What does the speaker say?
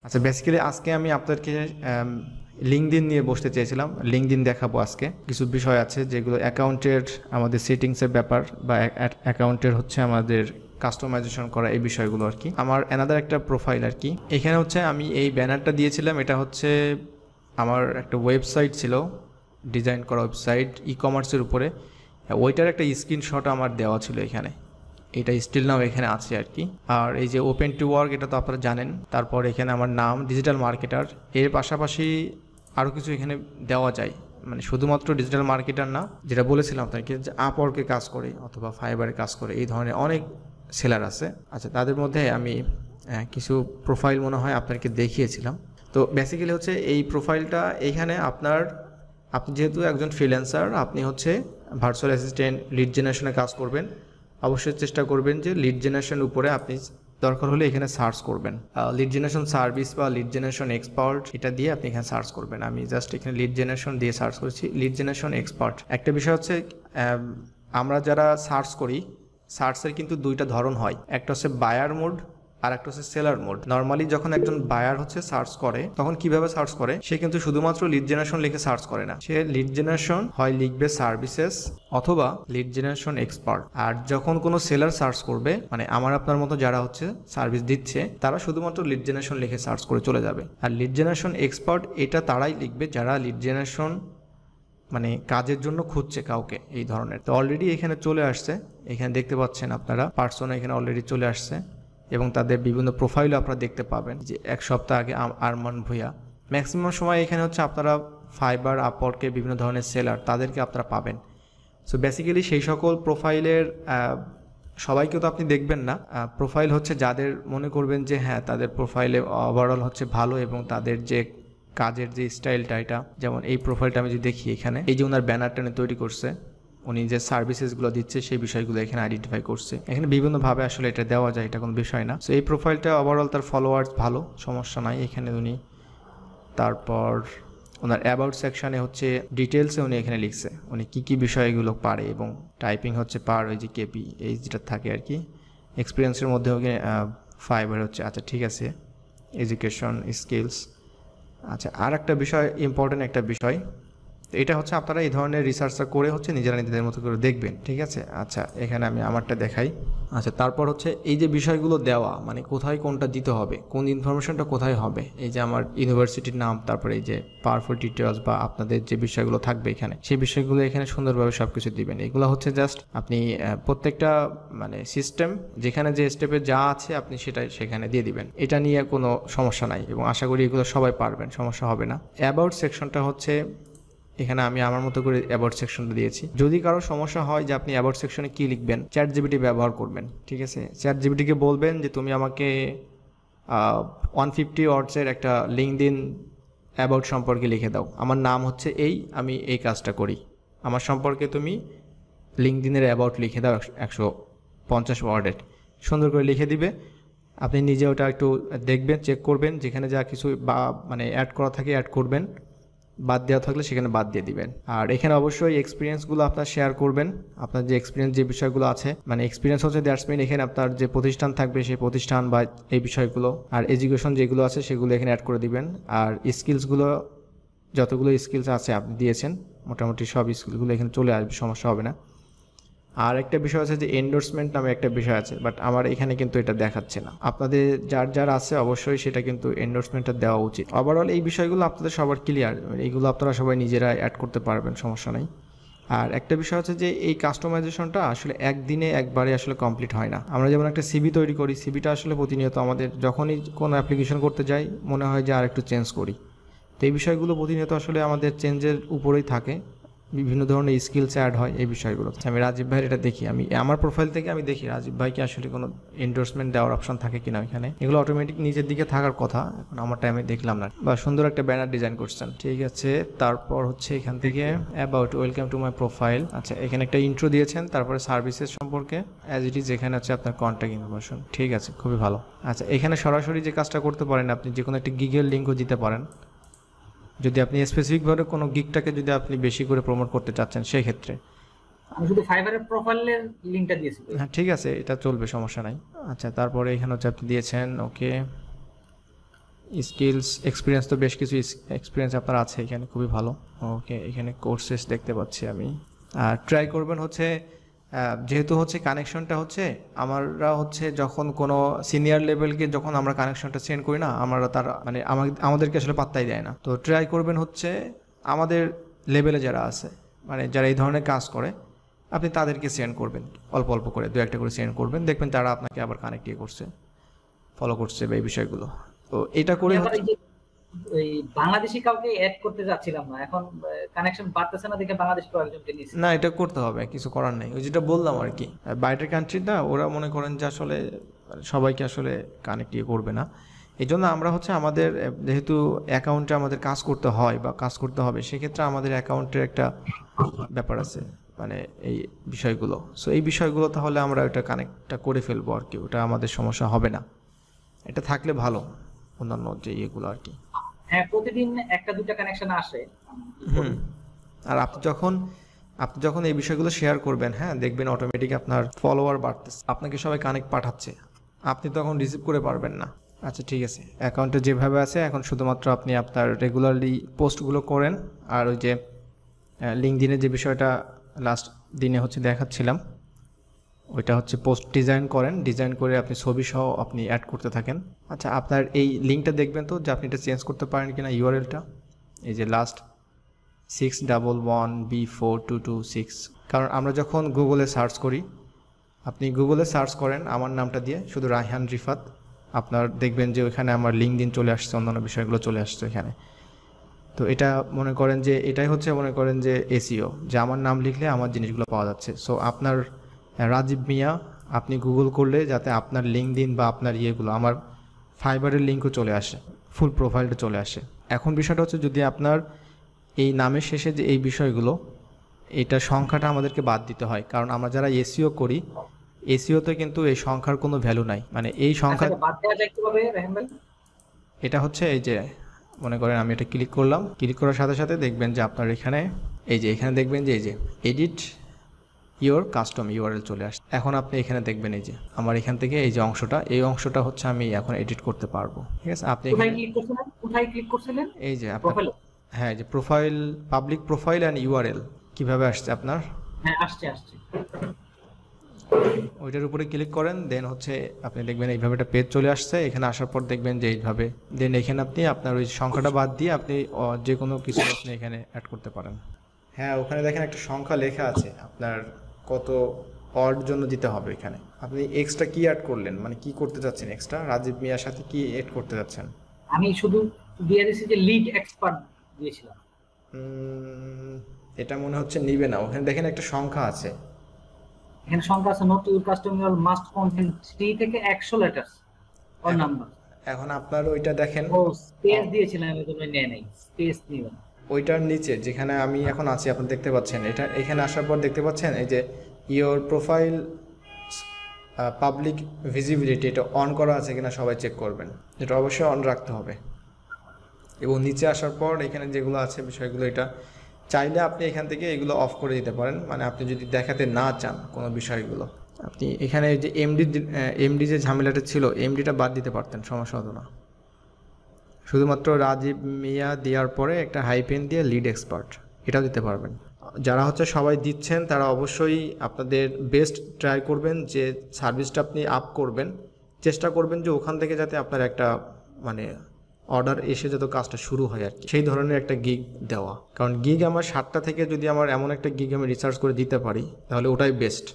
আচ্ছা, বেসিক্যালি আজকে আমি আপনাদেরকে লিঙ্কডইন নিয়ে বসতে চেয়েছিলাম। লিঙ্কডইন দেখাবো আজকে। কিছু বিষয় আছে যেগুলো অ্যাকাউন্টের আমাদের সেটিংসের ব্যাপার, বা অ্যাকাউন্টের হচ্ছে আমাদের কাস্টমাইজেশন করা, এই বিষয়গুলো আর কি। আমার অ্যানাদার একটা প্রোফাইল আর কি। এখানে হচ্ছে আমি এই ব্যানারটা দিয়েছিলাম, এটা হচ্ছে আমার একটা ওয়েবসাইট ছিল, ডিজাইন করা ওয়েবসাইট ই কমার্সের উপরে। ওইটার একটা স্ক্রিনশট আমার দেওয়া ছিল এখানে, এটা স্টিল নাও এখানে আছে আর কি। আর এই যে ওপেন টু ওয়ার্ক, এটা তো আপনারা জানেন। তারপর এখানে আমার নাম ডিজিটাল মার্কেটার, এর পাশাপাশি আরও কিছু এখানে দেওয়া যায়, মানে শুধুমাত্র ডিজিটাল মার্কেটার না, যেটা বলেছিলাম আপনাকে যে আপওয়ার্কে কাজ করে অথবা ফাইবারে কাজ করে, এই ধরনের অনেক সেলার আছে। আচ্ছা, তাদের মধ্যে আমি কিছু প্রোফাইল মনে হয় আপনাকে দেখিয়েছিলাম। তো বেসিক্যালি হচ্ছে এই প্রোফাইলটা এইখানে আপনি যেহেতু একজন ফ্রিল্যান্সার, আপনি হচ্ছে ভার্চুয়াল অ্যাসিস্ট্যান্ট লিড জেনারেশনে কাজ করবেন। অবশ্যই চেষ্টা করবেন যে লিড জেনারেশন উপরে আপনি দরকার হলে এখানে সার্চ করবেন লিড জেনারেশন সার্ভিস বা লিড জেনারেশন এক্সপার্ট, এটা দিয়ে আপনি এখানে সার্চ করবেন। আমি জাস্ট এখানে লিড জেনারেশন দিয়ে সার্চ করছি, লিড জেনারেশন এক্সপার্ট। একটা বিষয় হচ্ছে আমরা যারা সার্চ করি, সার্চের কিন্তু দুইটা ধরন হয়, একটা হচ্ছে বায়ার মোড আর একটা হচ্ছে সেলার মোড। নর্মালি যখন একজন বায়ার হচ্ছে সার্চ করে, তখন কিভাবে সার্চ করে, সে কিন্তু শুধুমাত্র লিড জেনারেশন লিখে সার্চ করে না, সে লিড জেনারেশন হয় লিখবে সার্ভিসেস অথবা লিড জেনারেশন এক্সপার্ট। আর যখন কোনো সেলার সার্চ করবে, মানে আমার আপনার মতো যারা হচ্ছে সার্ভিস দিচ্ছে, তারা শুধুমাত্র লিড জেনারেশন লিখে সার্চ করে চলে যাবে। আর লিড জেনারেশন এক্সপার্ট এটা তারাই লিখবে যারা লিড জেনারেশন মানে কাজের জন্য খুঁজছে কাউকে, এই ধরনের। তো অলরেডি এখানে চলে আসছে, এখানে দেখতে পাচ্ছেন আপনারা পার্সোনা এখানে অলরেডি চলে আসছে, এবং তাদের বিভিন্ন প্রোফাইলও আপনারা দেখতে পাবেন। যে এক সপ্তাহ আগে আরমান ভূঁইয়া, ম্যাক্সিমাম সময় এখানে হচ্ছে আপনারা ফাইবার, আপওয়ার্কে বিভিন্ন ধরনের সেলার, তাদেরকে আপনারা পাবেন। সো বেসিক্যালি সেই সকল প্রোফাইলের সবাইকে তো আপনি দেখবেন না। প্রোফাইল হচ্ছে যাদের মনে করবেন যে হ্যাঁ তাদের প্রোফাইলে ওভারঅল হচ্ছে ভালো, এবং তাদের যে কাজের যে স্টাইলটা, এটা যেমন এই প্রোফাইলটা আমি যদি দেখি, এখানে এই যে ওনার ব্যানারটা তৈরি করছে, উনি যে সার্ভিসেসগুলো দিচ্ছে সেই বিষয়গুলো এখানে আইডেন্টিফাই করছে। এখানে বিভিন্নভাবে আসলে এটা দেওয়া যায়, এটা কোনো বিষয় না। সো এই প্রোফাইলটা ওভারঅল তার ফলোয়ার্স ভালো, সমস্যা নাই এখানে উনি। তারপর ওনার অ্যাবাউট সেকশানে হচ্ছে ডিটেলসে উনি এখানে লিখছে উনি কী কী বিষয়গুলো পারে, এবং টাইপিং হচ্ছে পার ওই যে কেপি এই যেটা থাকে আর কি। এক্সপিরিয়েন্সের মধ্যে ওখানে ফাইবার হচ্ছে। আচ্ছা ঠিক আছে, এডুকেশন স্কিলস। আচ্ছা, আর একটা বিষয়, ইম্পর্টেন্ট একটা বিষয়, তো এটা হচ্ছে আপনারা এই ধরনের রিসার্চটা করে হচ্ছে নিজেরা নিজেদের মতো করে দেখবেন, ঠিক আছে। আচ্ছা, এখানে আমি আমারটা দেখাই। আচ্ছা, তারপর হচ্ছে এই যে বিষয়গুলো দেওয়া, মানে কোথায় কোনটা দিতে হবে, কোন ইনফরমেশনটা কোথায় হবে, এই যে আমার ইউনিভার্সিটির নাম, তারপরে এই যে পাওয়ারফুল ডিটেলস বা আপনাদের যে বিষয়গুলো থাকবে এখানে, সেই বিষয়গুলো এখানে সুন্দরভাবে সব কিছু দিবেন। এগুলো হচ্ছে জাস্ট আপনি প্রত্যেকটা মানে সিস্টেম যেখানে যে স্টেপে যা আছে আপনি সেটাই সেখানে দিয়ে দিবেন। এটা নিয়ে কোনো সমস্যা নাই, এবং আশা করি এগুলো সবাই পারবেন, সমস্যা হবে না। অ্যাবাউট সেকশনটা হচ্ছে এখানে আমি আমার মতো করে অ্যাবাউট সেকশনটা দিয়েছি। যদি কারো সমস্যা হয় যে আপনি অ্যাবাউট সেকশনে কী লিখবেন, চ্যাট জিপিটি ব্যবহার করবেন, ঠিক আছে। চ্যাট জিপিটিকে বলবেন যে তুমি আমাকে 150 ওয়ার্ডসের একটা লিঙ্কডইন অ্যাবাউট সম্পর্কে লিখে দাও, আমার নাম হচ্ছে এই, আমি এই কাজটা করি, আমার সম্পর্কে তুমি লিঙ্কডইনের অ্যাবাউট লিখে দাও 150 ওয়ার্ডের। সুন্দর করে লিখে দিবে। আপনি নিজে ওটা একটু দেখবেন, চেক করবেন, যেখানে যা কিছু বা মানে অ্যাড করা থাকে অ্যাড করবেন, বাদ দেওয়া থাকলে সেখানে বাদ দিয়ে দিবেন। আর এখানে অবশ্যই এক্সপিরিয়েন্সগুলো আপনার শেয়ার করবেন, আপনার যে এক্সপিরিয়েন্স যে বিষয়গুলো আছে, মানে এক্সপিরিয়েন্স হচ্ছে দ্যাটস মিন এখানে আপনার যে প্রতিষ্ঠান থাকবে সেই প্রতিষ্ঠান বা এই বিষয়গুলো, আর এডুকেশন যেগুলো আছে সেগুলো এখানে অ্যাড করে দিবেন। আর স্কিলসগুলো যতগুলো স্কিলস আছে আপনি দিয়েছেন, মোটামুটি সব স্কিলগুলো এখানে চলে আসবে, সমস্যা হবে না। আর একটা বিষয় আছে যে এন্ডোর্সমেন্ট নামে একটা বিষয় আছে, বাট আমার এখানে কিন্তু এটা দেখাচ্ছে না। আপনাদের যার যার আছে অবশ্যই সেটা কিন্তু এন্ডোর্সমেন্টটা দেওয়া উচিত। ওভারঅল এই বিষয়গুলো আপনাদের সবার ক্লিয়ার, এইগুলো আপনারা সবাই নিজেরা অ্যাড করতে পারবেন, সমস্যা নেই। আর একটা বিষয় হচ্ছে যে এই কাস্টমাইজেশনটা আসলে একদিনে একবারে আসলে কমপ্লিট হয় না। আমরা যেমন একটা সিভি তৈরি করি, সিভিটা আসলে প্রতিনিয়ত আমাদের যখনই কোনো অ্যাপ্লিকেশন করতে যাই মনে হয় যে আর একটু চেঞ্জ করি। তো এই বিষয়গুলো প্রতিনিয়ত আসলে আমাদের চেঞ্জের উপরেই থাকে, বিভিন্ন ধরনের স্কিলস অ্যাড হয় এই বিষয়গুলো। আমি রাজীব ভাইয়ের এটা দেখি, আমি আমার প্রোফাইল থেকে আমি দেখি রাজীব ভাইকে আসলে কোনো এন্ডোর্সমেন্ট দেওয়ার অপশন থাকে কিনা এখানে। এগুলো অটোমেটিক নিচের দিকে থাকার কথা, এখন আমার টাইমে দেখলাম না। বা সুন্দর একটা ব্যানার ডিজাইন করছেন, ঠিক আছে। তারপর হচ্ছে এখান থেকে about welcome to my profile. আচ্ছা, এখানে একটা ইন্ট্রো দিয়েছেন, তারপরে সার্ভিসেস সম্পর্কে অ্যাজ ইট ইজ, এখানে হচ্ছে আপনার কন্ট্যাক্ট ইনফরমেশন, ঠিক আছে, খুবই ভালো। আচ্ছা, এখানে সরাসরি যে কাজটা করতে পারেন, আপনি যে কোনো একটা গিগের লিঙ্কও দিতে পারেন, যদি আপনি স্পেসিফিকভাবে কোনো গিগটাকে যদি আপনি বেশি করে প্রমোট করতে চাচ্ছেন সেই ক্ষেত্রে। আমি শুধু ফাইবারের প্রোফাইলের লিংকটা দিয়েছি। হ্যাঁ ঠিক আছে, এটা চলবে, সমস্যা নাই। আচ্ছা, তারপরে এখানে হচ্ছে আপনি দিয়েছেন ওকে স্কিলস এক্সপিরিয়েন্স তো বেশ কিছু এক্সপিরিয়েন্স আপনার আছে এখানে, খুবই ভালো। ওকে, এখানে কোর্সেস দেখতে পাচ্ছি আমি। ট্রাই করবেন হচ্ছে যেহেতু হচ্ছে কানেকশনটা হচ্ছে আমরা হচ্ছে যখন কোনো সিনিয়র লেভেলকে যখন আমরা কানেকশনটা সেন্ড করি না, আমরা তার মানে আমাদেরকে আসলে পাত্তাই দেয় না। তো ট্রাই করবেন হচ্ছে আমাদের লেভেলে যারা আছে, মানে যারা এই ধরনের কাজ করে, আপনি তাদেরকে সেন্ড করবেন অল্প অল্প করে, দু একটা করে সেন্ড করবেন, দেখবেন তারা আপনাকে আবার কানেক্ট করছে, ফলো করছে বা এই বিষয়গুলো। তো এটা করে আবার এই যে ওই বাংলাদেশি কাউকে অ্যাড করতে যাচ্ছিলাম না, এখন কানেকশন বাড়তেছে না দেখে বাংলাদেশি কয়েকজনকে নিয়েছি। না, এটা করতে হবে, কিছু করার নেই। ওই যেটা বললাম আর কি, বাইরের কান্ট্রি না, ওরা মনে করেন যে আসলে সবাইকে আসলে কানেক্ট করবে না। এই জন্য আমরা হচ্ছে আমাদের যেহেতু অ্যাকাউন্টে আমাদের কাজ করতে হয় বা কাজ করতে হবে, সেক্ষেত্রে আমাদের অ্যাকাউন্টের একটা ব্যাপার আছে, মানে এই বিষয়গুলো। সো এই বিষয়গুলো তাহলে আমরা ওটা কানেক্টটা করে ফেলবো আর কি, ওটা আমাদের সমস্যা হবে না। এটা থাকলে ভালো, অন্যান্য যে ইয়েগুলো আর কি। হ্যাঁ, প্রতিদিন একটা দুটা কানেকশন আসে। হুম। আর আপনি যখন এই বিষয়গুলো শেয়ার করবেন, হ্যাঁ, দেখবেন অটোমেটিক আপনার ফলোয়ার বাড়তেছে, আপনাকে সবাই কানেক্ট পাঠাচ্ছে, আপনি তখন রিসিভ করে পারবেন না। আচ্ছা ঠিক আছে, অ্যাকাউন্টে যেভাবে আছে এখন শুধুমাত্র আপনি আপনার রেগুলারলি পোস্টগুলো করেন। আর ওই যে লিঙ্কডইনের যে বিষয়টা লাস্ট দিনে হচ্ছে দেখাচ্ছিলাম, ওইটা হচ্ছে পোস্ট ডিজাইন করেন, ডিজাইন করে আপনি ছবি সহ আপনি অ্যাড করতে থাকেন। আচ্ছা, আপনার এই লিঙ্কটা দেখবেন তো যে আপনি এটা চেঞ্জ করতে পারেন কিনা, ইউআরএলটা এই যে লাস্ট 611B4226। কারণ আমরা যখন গুগলে সার্চ করি, আপনি গুগলে সার্চ করেন আমার নামটা দিয়ে শুধু রায়হান রিফাত, আপনার দেখবেন যে ওইখানে আমার লিঙ্কডইন চলে আসছে, অন্যান্য বিষয়গুলো চলে আসছে এখানে। তো এটা মনে করেন যে এটাই হচ্ছে মনে করেন যে এসইও, যে আমার নাম লিখলে আমার জিনিসগুলো পাওয়া যাচ্ছে। সো আপনার রাজীব মিয়া আপনি গুগল করলে যাতে আপনার লিঙ্কডইন বা আপনার ইয়েগুলো, আমার ফাইবারের লিঙ্কও চলে আসে, ফুল প্রোফাইলটা চলে আসে। এখন বিষয়টা হচ্ছে যদি আপনার এই নামের শেষে যে এই বিষয়গুলো, এটা সংখ্যাটা আমাদেরকে বাদ দিতে হয়, কারণ আমরা যারা এসইও করি, এসইওতে কিন্তু এই সংখ্যার কোনো ভ্যালু নাই। মানে এই সংখ্যা বাদ দেওয়া যায় কিভাবে রাহিম ভাই? এটা হচ্ছে এই যে মনে করেন আমি এটা ক্লিক করলাম, ক্লিক করার সাথে সাথে দেখবেন যে আপনার এখানে এই যে এখানে দেখবেন যে এই যে এডিট ইওর কাস্টম ইউআরএল চলে আসছে। এখন আপনি এখানে দেখবেন এই যে আমার এখান থেকে এই যে অংশটা, এই অংশটা হচ্ছে আমি এখন এডিট করতে পারবো। ঠিক আছে, আপনি কোথায় ক্লিক করছিলেন? এই যে প্রোফাইল। হ্যাঁ, যে profile, public profile and URL কিভাবে আসছে আপনার, হ্যাঁ আসছে। ওইটার উপরে ক্লিক করেন, দেন হচ্ছে আপনি দেখবেন এইভাবে একটা পেজ চলে আসছে। এখানে আসার পর দেখবেন যে এইভাবে, দেন এখানে আপনি আপনার ওই সংখ্যাটা বাদ দিয়ে আপনি যে কোনো কিছু আপনি এখানে অ্যাড করতে পারেন। হ্যাঁ, ওখানে দেখেন একটা সংখ্যা লেখা আছে, আপনার কত অড জন্য দিতে হবে। এখানে আপনি এক্সট্রা কি অ্যাড করলেন, মানে কি করতে যাচ্ছেন এক্সট্রা, রাজীব মিয়ার সাথে কি অ্যাড করতে যাচ্ছেন? আমি শুধু দিয়ে দিয়েছি যে লিড এক্সপার্ট দিয়েছিলাম। এটা মনে হচ্ছে নিবে না। ওখানে দেখেন একটা সংখ্যা আছে, এখানে সংখ্যা আছে, note your customer must contain 3 থেকে 100 লেটার্স অর নাম্বার। এখন আপনার ওইটা দেখেন, ও স্পেস দিয়েছিলাম, আমি কোনো নেই নাই, স্পেস নিবেন। ওইটার নিচে যেখানে আমি এখন আছি আপনি দেখতে পাচ্ছেন, এটা এখানে আসার পর দেখতে পাচ্ছেন এই যে ইওর প্রোফাইল পাবলিক ভিজিবিলিটি, এটা অন করা আছে কিনা সবাই চেক করবেন, এটা অবশ্যই অন রাখতে হবে। এবং নিচে আসার পর এখানে যেগুলো আছে বিষয়গুলো, এটা চাইলে আপনি এখান থেকে এগুলো অফ করে দিতে পারেন। মানে আপনি যদি দেখাতে না চান কোনো বিষয়গুলো, আপনি এখানে যে এমডি যে ঝামেলাটা ছিল, এমডিটা বাদ দিতে পারতেন, সমস্যা হতো না। শুধুমাত্র রাজীব মিয়া দেওয়ার পরে একটা হাইপেন দিয়ে লিড এক্সপার্ট এটাও দিতে পারবেন। যারা হচ্ছে সবাই দিচ্ছেন তারা অবশ্যই আপনাদের বেস্ট ট্রাই করবেন, যে সার্ভিসটা আপনি আপ করবেন, চেষ্টা করবেন যে ওখান থেকে যাতে আপনার একটা মানে অর্ডার এসে যত কাজটা শুরু হয় আর কি, সেই ধরনের একটা গিগ দেওয়া। কারণ গিগ আমার 7টা থেকে যদি আমার এমন একটা গিগ আমি রিসার্চ করে দিতে পারি, তাহলে ওটাই বেস্ট।